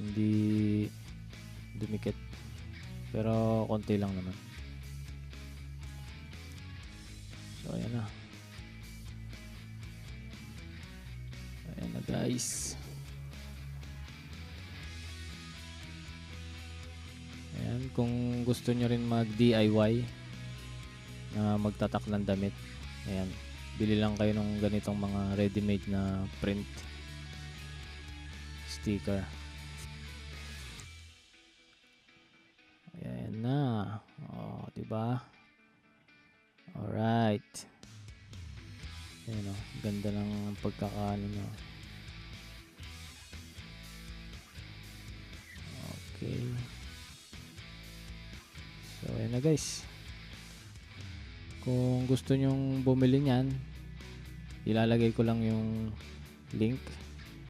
hindi dumikit, pero konti lang naman. So ayan na. Ayan na guys. Ayan, kung gusto nyo rin mag DIY na magtatak ng damit, ayan, bili lang kayo ng ganitong mga ready-made na print sticker. Ayan na. Oh, diba? Alright. Ayan o, ganda ng pagkakaano nyo. Okay. So ayan na guys. Kung gusto nyong bumili niyan, ilalagay ko lang yung link